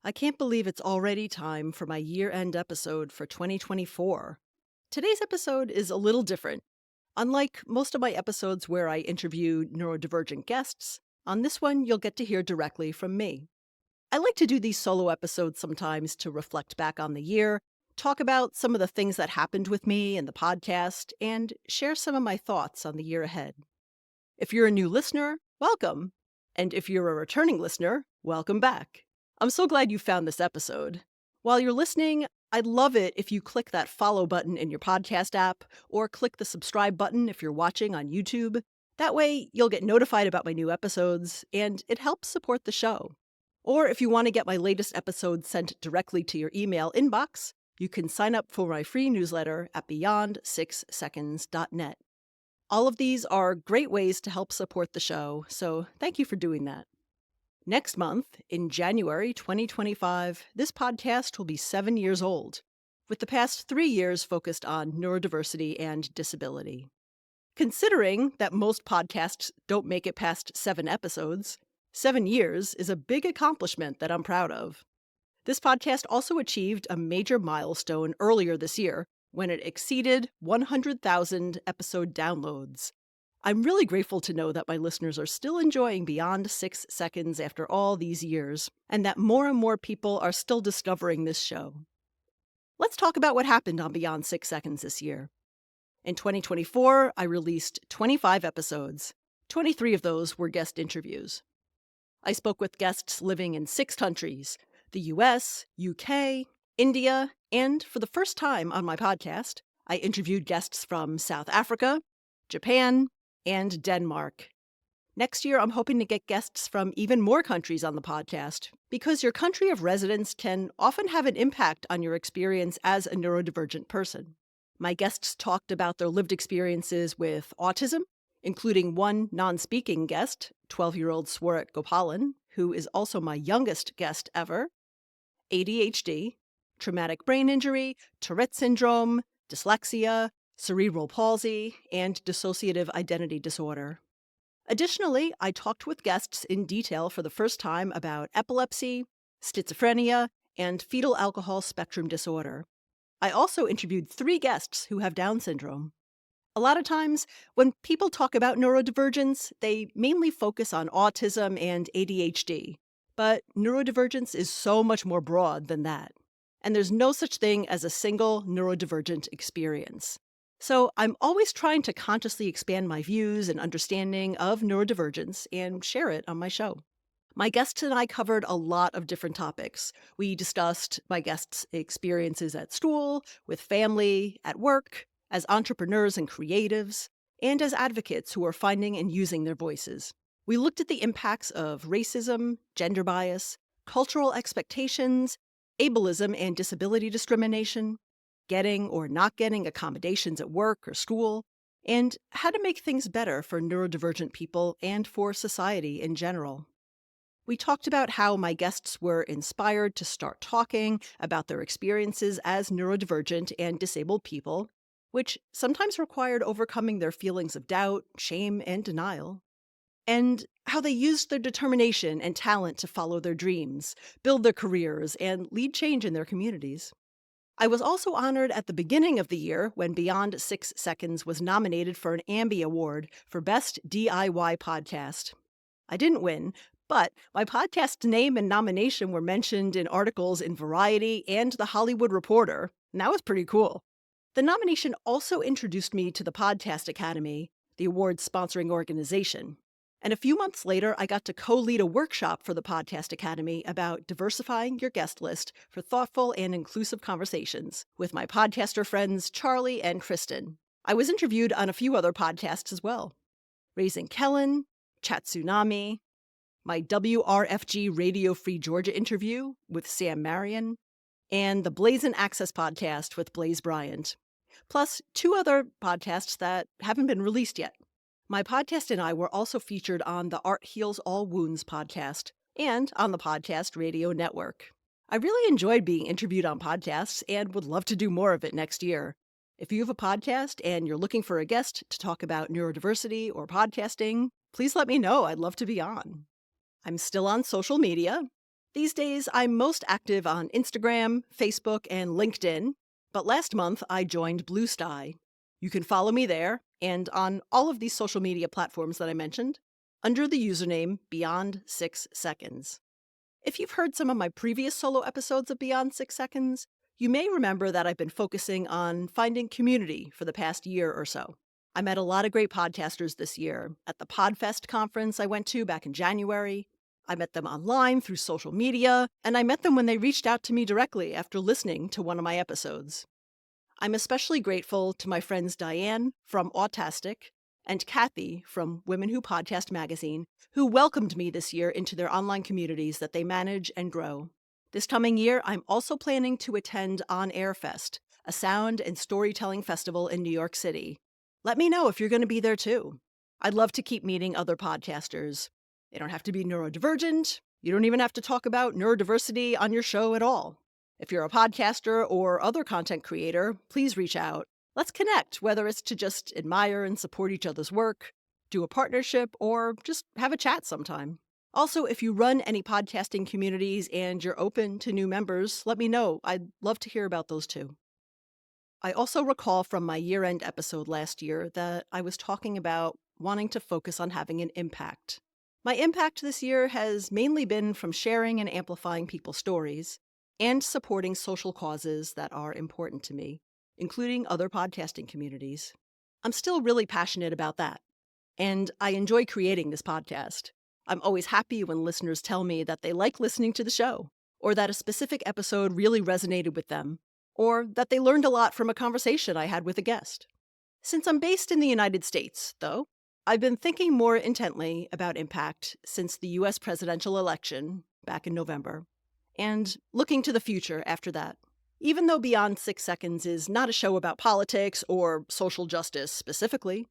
I can't believe it's already time for my year-end episode for 2024. Today's episode is a little different. Unlike most of my episodes where I interview neurodivergent guests, on this one you'll get to hear directly from me. I like to do these solo episodes sometimes to reflect back on the year, talk about some of the things that happened with me and the podcast, and share some of my thoughts on the year ahead. If you're a new listener, welcome. And if you're a returning listener, welcome back. I'm so glad you found this episode. While you're listening, I'd love it if you click that follow button in your podcast app or click the subscribe button if you're watching on YouTube. That way, you'll get notified about my new episodes, and it helps support the show. Or if you want to get my latest episodes sent directly to your email inbox, you can sign up for my free newsletter at beyond6seconds.net. All of these are great ways to help support the show, so thank you for doing that. Next month, in January 2025, this podcast will be 7 years old, with the past 3 years focused on neurodiversity and disability. Considering that most podcasts don't make it past 7 episodes, 7 years is a big accomplishment that I'm proud of. This podcast also achieved a major milestone earlier this year when it exceeded 100,000 episode downloads. I'm really grateful to know that my listeners are still enjoying Beyond 6 Seconds after all these years, and that more and more people are still discovering this show. Let's talk about what happened on Beyond 6 Seconds this year. In 2024, I released 25 episodes. 23 of those were guest interviews. I spoke with guests living in 6 countries: the US, UK, India, and for the first time on my podcast, I interviewed guests from South Africa, Japan, and Denmark. Next year, I'm hoping to get guests from even more countries on the podcast, because your country of residence can often have an impact on your experience as a neurodivergent person. My guests talked about their lived experiences with autism, including one non-speaking guest, 12-year-old Swarat Gopalan, who is also my youngest guest ever, ADHD, traumatic brain injury, Tourette syndrome, dyslexia, cerebral palsy, and dissociative identity disorder. Additionally, I talked with guests in detail for the first time about epilepsy, schizophrenia, and fetal alcohol spectrum disorder. I also interviewed 3 guests who have Down syndrome. A lot of times, when people talk about neurodivergence, they mainly focus on autism and ADHD. But neurodivergence is so much more broad than that. And there's no such thing as a single neurodivergent experience. So I'm always trying to consciously expand my views and understanding of neurodivergence and share it on my show. My guests and I covered a lot of different topics. We discussed my guests' experiences at school, with family, at work, as entrepreneurs and creatives, and as advocates who are finding and using their voices. We looked at the impacts of racism, gender bias, cultural expectations, ableism and disability discrimination, getting or not getting accommodations at work or school, and how to make things better for neurodivergent people and for society in general. We talked about how my guests were inspired to start talking about their experiences as neurodivergent and disabled people, which sometimes required overcoming their feelings of doubt, shame, and denial, and how they used their determination and talent to follow their dreams, build their careers, and lead change in their communities. I was also honored at the beginning of the year when Beyond 6 Seconds was nominated for an Ambie Award for Best DIY Podcast. I didn't win, but my podcast's name and nomination were mentioned in articles in Variety and The Hollywood Reporter, and that was pretty cool. The nomination also introduced me to the Podcast Academy, the award's sponsoring organization. And a few months later, I got to co-lead a workshop for the Podcast Academy about diversifying your guest list for thoughtful and inclusive conversations with my podcaster friends Charlie and Kristen. I was interviewed on a few other podcasts as well: Raising Kellen, Chat Tsunami, my WRFG Radio Free Georgia interview with Sam Marion, and the Blazin' Access podcast with Blaze Bryant, plus 2 other podcasts that haven't been released yet. My podcast and I were also featured on the Art Heals All Wounds podcast and on the Podcast Radio Network. I really enjoyed being interviewed on podcasts and would love to do more of it next year. If you have a podcast and you're looking for a guest to talk about neurodiversity or podcasting, please let me know. I'd love to be on. I'm still on social media. These days, I'm most active on Instagram, Facebook, and LinkedIn, but last month I joined Blue Sky. You can follow me there and on all of these social media platforms that I mentioned under the username Beyond 6 Seconds. If you've heard some of my previous solo episodes of Beyond 6 Seconds, you may remember that I've been focusing on finding community for the past year or so. I met a lot of great podcasters this year at the PodFest conference I went to back in January. I met them online through social media, and I met them when they reached out to me directly after listening to one of my episodes. I'm especially grateful to my friends Diane from Autastic and Kathy from Women Who Podcast magazine, who welcomed me this year into their online communities that they manage and grow. This coming year, I'm also planning to attend On Air Fest, a sound and storytelling festival in New York City. Let me know if you're going to be there too. I'd love to keep meeting other podcasters. They don't have to be neurodivergent. You don't even have to talk about neurodiversity on your show at all. If you're a podcaster or other content creator, please reach out. Let's connect, whether it's to just admire and support each other's work, do a partnership, or just have a chat sometime. Also, if you run any podcasting communities and you're open to new members, let me know. I'd love to hear about those too. I also recall from my year-end episode last year that I was talking about wanting to focus on having an impact. My impact this year has mainly been from sharing and amplifying people's stories and supporting social causes that are important to me, including other podcasting communities. I'm still really passionate about that, and I enjoy creating this podcast. I'm always happy when listeners tell me that they like listening to the show, or that a specific episode really resonated with them, or that they learned a lot from a conversation I had with a guest. Since I'm based in the United States, though, I've been thinking more intently about impact since the US presidential election back in November, and looking to the future after that. Even though Beyond 6 Seconds is not a show about politics or social justice specifically,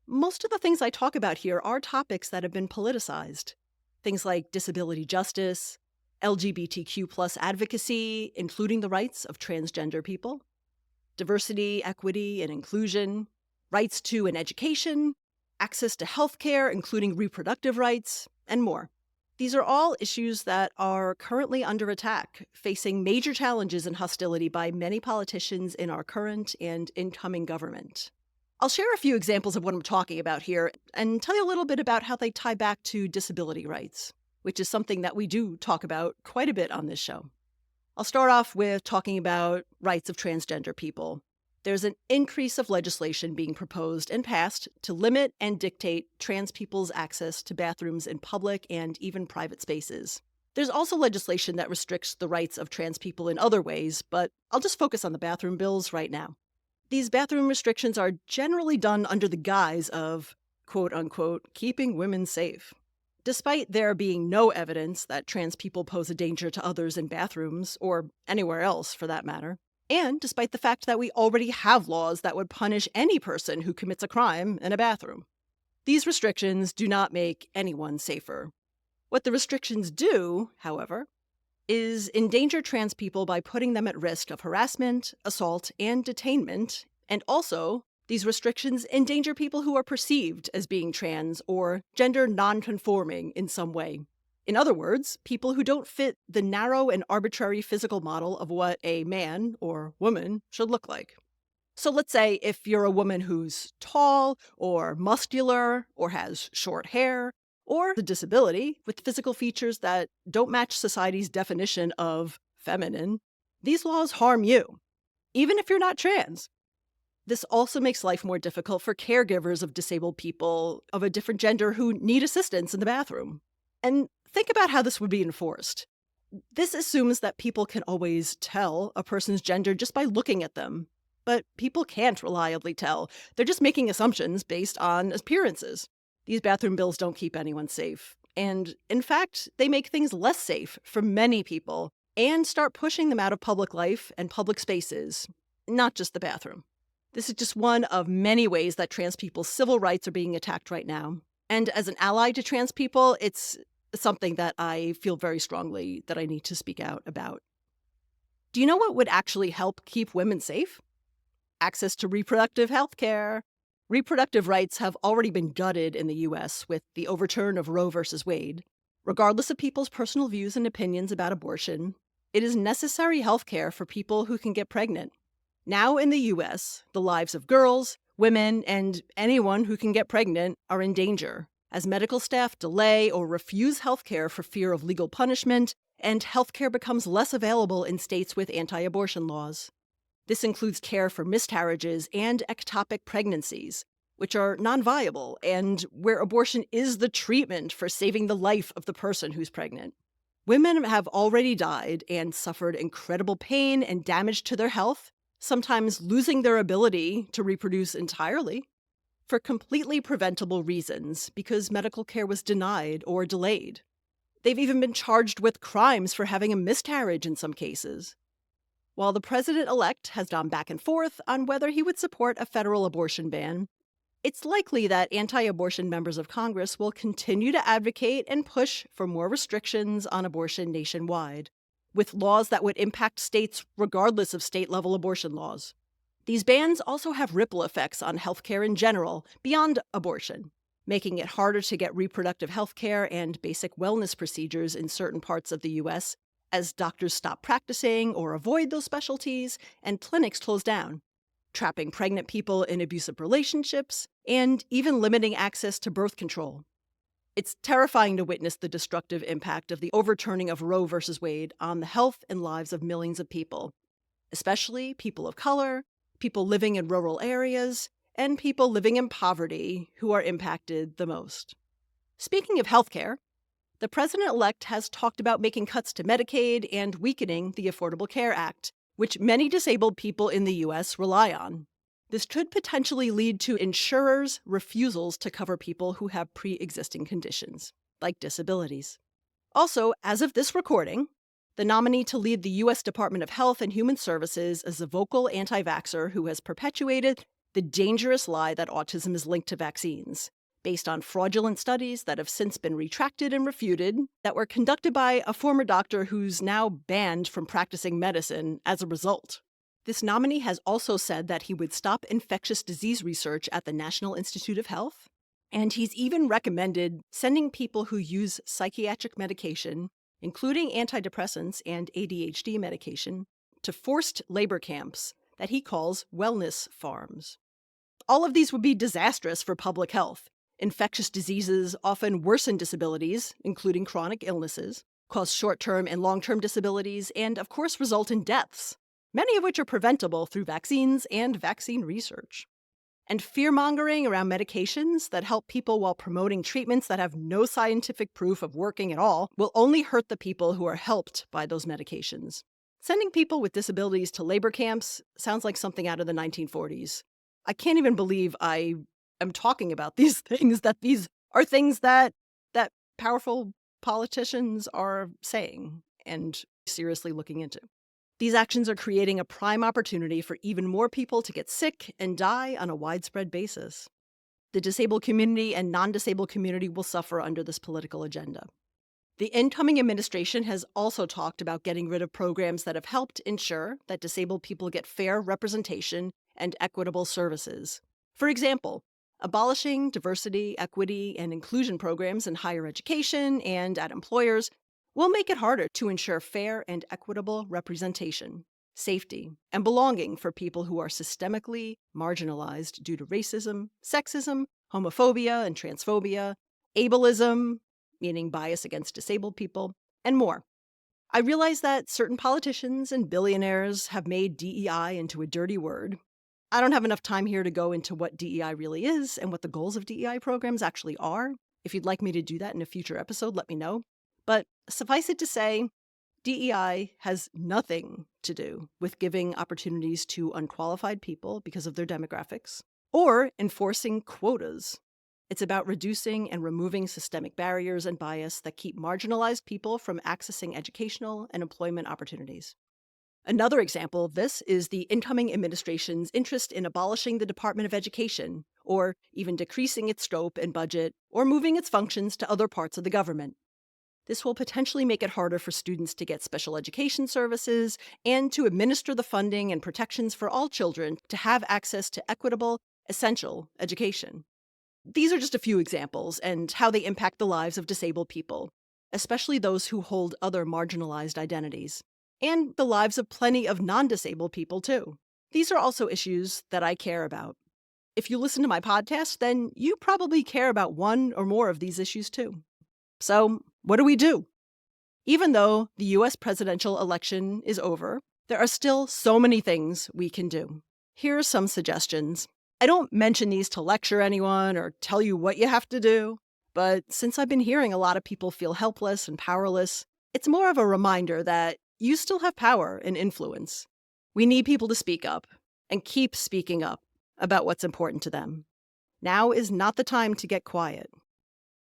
most of the things I talk about here are topics that have been politicized. Things like disability justice, LGBTQ+ advocacy, including the rights of transgender people, diversity, equity, and inclusion, rights to an education, access to healthcare, including reproductive rights, and more. These are all issues that are currently under attack, facing major challenges and hostility by many politicians in our current and incoming government. I'll share a few examples of what I'm talking about here and tell you a little bit about how they tie back to disability rights, which is something that we do talk about quite a bit on this show. I'll start off with talking about rights of transgender people. There's an increase of legislation being proposed and passed to limit and dictate trans people's access to bathrooms in public and even private spaces. There's also legislation that restricts the rights of trans people in other ways, but I'll just focus on the bathroom bills right now. These bathroom restrictions are generally done under the guise of, quote unquote, keeping women safe. Despite there being no evidence that trans people pose a danger to others in bathrooms, or anywhere else for that matter, and despite the fact that we already have laws that would punish any person who commits a crime in a bathroom. These restrictions do not make anyone safer. What the restrictions do, however, is endanger trans people by putting them at risk of harassment, assault, and detainment, and also these restrictions endanger people who are perceived as being trans or gender non-conforming in some way. In other words, people who don't fit the narrow and arbitrary physical model of what a man or woman should look like. So let's say if you're a woman who's tall or muscular or has short hair or a disability with physical features that don't match society's definition of feminine, these laws harm you, even if you're not trans. This also makes life more difficult for caregivers of disabled people of a different gender who need assistance in the bathroom. And think about how this would be enforced. This assumes that people can always tell a person's gender just by looking at them. But people can't reliably tell. They're just making assumptions based on appearances. These bathroom bills don't keep anyone safe. And in fact, they make things less safe for many people and start pushing them out of public life and public spaces, not just the bathroom. This is just one of many ways that trans people's civil rights are being attacked right now. And as an ally to trans people, it's something that I feel very strongly that I need to speak out about. Do you know what would actually help keep women safe? Access to reproductive health care. Reproductive rights have already been gutted in the U.S. with the overturn of Roe v. Wade. Regardless of people's personal views and opinions about abortion, it is necessary health care for people who can get pregnant. Now in the U.S., the lives of girls, women, and anyone who can get pregnant are in danger as medical staff delay or refuse health care for fear of legal punishment, and health care becomes less available in states with anti-abortion laws. This includes care for miscarriages and ectopic pregnancies, which are non-viable and where abortion is the treatment for saving the life of the person who's pregnant. Women have already died and suffered incredible pain and damage to their health, sometimes losing their ability to reproduce entirely, for completely preventable reasons because medical care was denied or delayed. They've even been charged with crimes for having a miscarriage in some cases. While the president-elect has gone back and forth on whether he would support a federal abortion ban, it's likely that anti-abortion members of Congress will continue to advocate and push for more restrictions on abortion nationwide, with laws that would impact states regardless of state-level abortion laws. These bans also have ripple effects on healthcare in general, beyond abortion, making it harder to get reproductive health care and basic wellness procedures in certain parts of the U.S. as doctors stop practicing or avoid those specialties and clinics close down, trapping pregnant people in abusive relationships, and even limiting access to birth control. It's terrifying to witness the destructive impact of the overturning of Roe v. Wade on the health and lives of millions of people, especially people of color, people living in rural areas, and people living in poverty who are impacted the most. Speaking of healthcare, the president-elect has talked about making cuts to Medicaid and weakening the Affordable Care Act, which many disabled people in the U.S. rely on. This could potentially lead to insurers' refusals to cover people who have pre-existing conditions, like disabilities. Also, as of this recording, the nominee to lead the U.S. Department of Health and Human Services is a vocal anti-vaxxer who has perpetuated the dangerous lie that autism is linked to vaccines, based on fraudulent studies that have since been retracted and refuted that were conducted by a former doctor who's now banned from practicing medicine as a result. This nominee has also said that he would stop infectious disease research at the National Institute of Health, and he's even recommended sending people who use psychiatric medication, including antidepressants and ADHD medication, to forced labor camps that he calls wellness farms. All of these would be disastrous for public health. Infectious diseases often worsen disabilities, including chronic illnesses, cause short-term and long-term disabilities, and of course result in deaths, many of which are preventable through vaccines and vaccine research. And fear-mongering around medications that help people while promoting treatments that have no scientific proof of working at all will only hurt the people who are helped by those medications. Sending people with disabilities to labor camps sounds like something out of the 1940s. I can't even believe I am talking about these things, that these are things that powerful politicians are saying and seriously looking into. These actions are creating a prime opportunity for even more people to get sick and die on a widespread basis. The disabled community and non-disabled community will suffer under this political agenda. The incoming administration has also talked about getting rid of programs that have helped ensure that disabled people get fair representation and equitable services. For example, abolishing diversity, equity, and inclusion programs in higher education and at employers will make it harder to ensure fair and equitable representation, safety, and belonging for people who are systemically marginalized due to racism, sexism, homophobia and transphobia, ableism, meaning bias against disabled people, and more. I realize that certain politicians and billionaires have made DEI into a dirty word. I don't have enough time here to go into what DEI really is and what the goals of DEI programs actually are. If you'd like me to do that in a future episode, let me know. But suffice it to say, DEI has nothing to do with giving opportunities to unqualified people because of their demographics or enforcing quotas. It's about reducing and removing systemic barriers and bias that keep marginalized people from accessing educational and employment opportunities. Another example of this is the incoming administration's interest in abolishing the Department of Education, or even decreasing its scope and budget, or moving its functions to other parts of the government. This will potentially make it harder for students to get special education services and to administer the funding and protections for all children to have access to equitable, essential education. These are just a few examples and how they impact the lives of disabled people. especially those who hold other marginalized identities, and the lives of plenty of non-disabled people, too. These are also issues that I care about. If you listen to my podcast, then you probably care about one or more of these issues, too. So, what do we do? Even though the US presidential election is over, there are still so many things we can do. Here are some suggestions. I don't mention these to lecture anyone or tell you what you have to do, but since I've been hearing a lot of people feel helpless and powerless, it's more of a reminder that you still have power and influence. We need people to speak up and keep speaking up about what's important to them. Now is not the time to get quiet.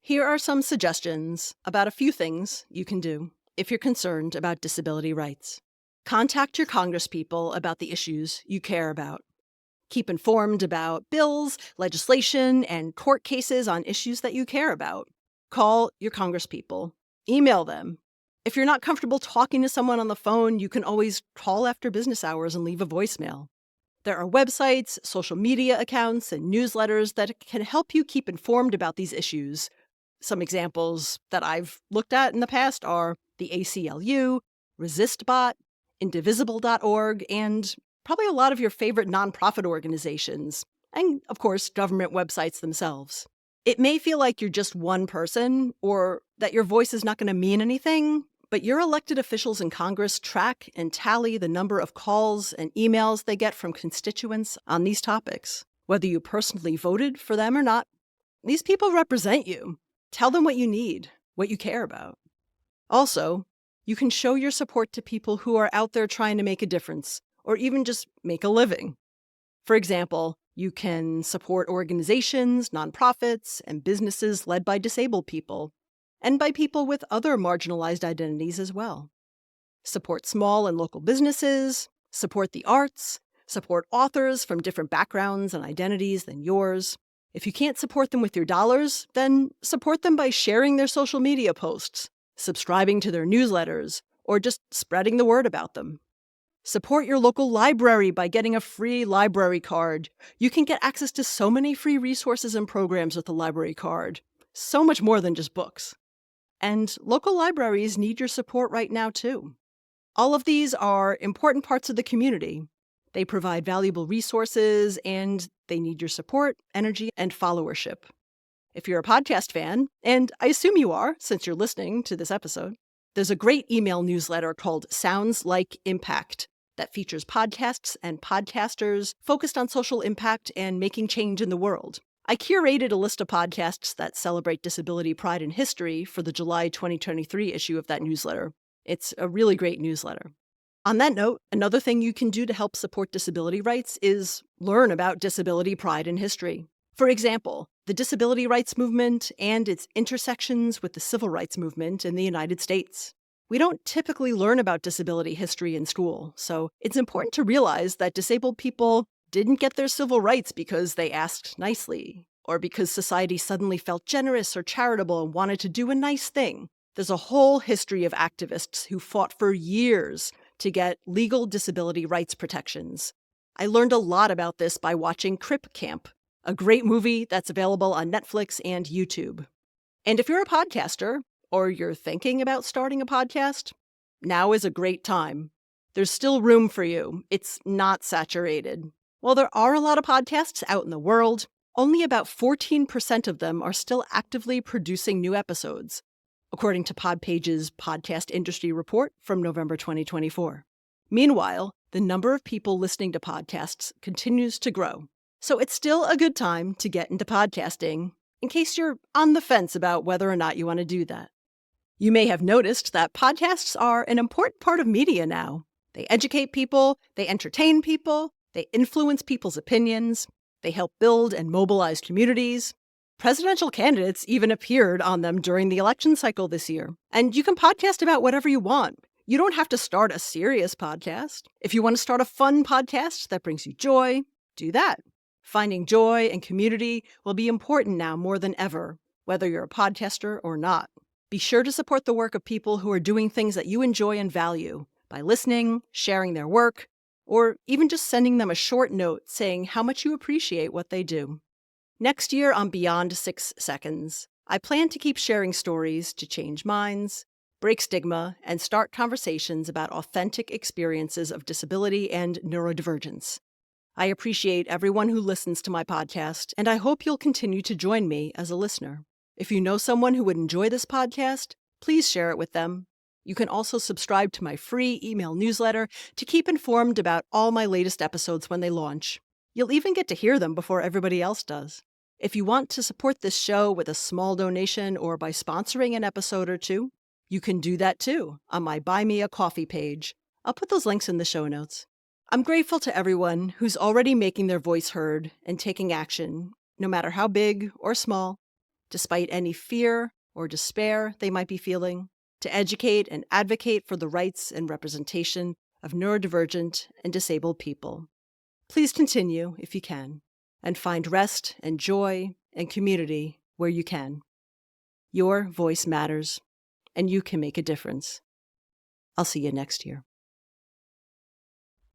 Here are some suggestions about a few things you can do if you're concerned about disability rights. Contact your congresspeople about the issues you care about. Keep informed about bills, legislation, and court cases on issues that you care about. Call your congresspeople. Email them. If you're not comfortable talking to someone on the phone, you can always call after business hours and leave a voicemail. There are websites, social media accounts, and newsletters that can help you keep informed about these issues. Some examples that I've looked at in the past are the ACLU, ResistBot, Indivisible.org, and probably a lot of your favorite nonprofit organizations, and of course, government websites themselves. It may feel like you're just one person or that your voice is not going to mean anything, but your elected officials in Congress track and tally the number of calls and emails they get from constituents on these topics, whether you personally voted for them or not. These people represent you. Tell them what you need, what you care about. Also, you can show your support to people who are out there trying to make a difference, or even just make a living. For example, you can support organizations, nonprofits, and businesses led by disabled people, and by people with other marginalized identities as well. Support small and local businesses, support the arts, support authors from different backgrounds and identities than yours. If you can't support them with your dollars, then support them by sharing their social media posts, subscribing to their newsletters, or just spreading the word about them. Support your local library by getting a free library card. You can get access to so many free resources and programs with the library card. So much more than just books. And local libraries need your support right now, too. All of these are important parts of the community. They provide valuable resources, and they need your support, energy, and followership. If you're a podcast fan, and I assume you are since you're listening to this episode, there's a great email newsletter called Sounds Like Impact that features podcasts and podcasters focused on social impact and making change in the world. I curated a list of podcasts that celebrate disability pride and history for the July 2023 issue of that newsletter. It's a really great newsletter. On that note, another thing you can do to help support disability rights is learn about disability pride and history. For example, the disability rights movement and its intersections with the civil rights movement in the United States. We don't typically learn about disability history in school, so it's important to realize that disabled people didn't get their civil rights because they asked nicely, or because society suddenly felt generous or charitable and wanted to do a nice thing. There's a whole history of activists who fought for years to get legal disability rights protections. I learned a lot about this by watching Crip Camp, a great movie that's available on Netflix and YouTube. And if you're a podcaster, or you're thinking about starting a podcast, now is a great time. There's still room for you. It's not saturated. While there are a lot of podcasts out in the world, only about 14% of them are still actively producing new episodes, according to Podpage's podcast industry report from November 2024. Meanwhile, the number of people listening to podcasts continues to grow. So it's still a good time to get into podcasting, in case you're on the fence about whether or not you want to do that. You may have noticed that podcasts are an important part of media now. They educate people, they entertain people, they influence people's opinions, they help build and mobilize communities. Presidential candidates even appeared on them during the election cycle this year. And you can podcast about whatever you want. You don't have to start a serious podcast. If you want to start a fun podcast that brings you joy, do that. Finding joy and community will be important now more than ever, whether you're a podcaster or not. Be sure to support the work of people who are doing things that you enjoy and value by listening, sharing their work, or even just sending them a short note saying how much you appreciate what they do. Next year on Beyond 6 Seconds, I plan to keep sharing stories to change minds, break stigma, and start conversations about authentic experiences of disability and neurodivergence. I appreciate everyone who listens to my podcast, and I hope you'll continue to join me as a listener. If you know someone who would enjoy this podcast, please share it with them. You can also subscribe to my free email newsletter to keep informed about all my latest episodes when they launch. You'll even get to hear them before everybody else does. If you want to support this show with a small donation or by sponsoring an episode or two, you can do that too on my Buy Me a Coffee page. I'll put those links in the show notes. I'm grateful to everyone who's already making their voice heard and taking action, no matter how big or small, despite any fear or despair they might be feeling, to educate and advocate for the rights and representation of neurodivergent and disabled people. Please continue, if you can, and find rest and joy and community where you can. Your voice matters, and you can make a difference. I'll see you next year.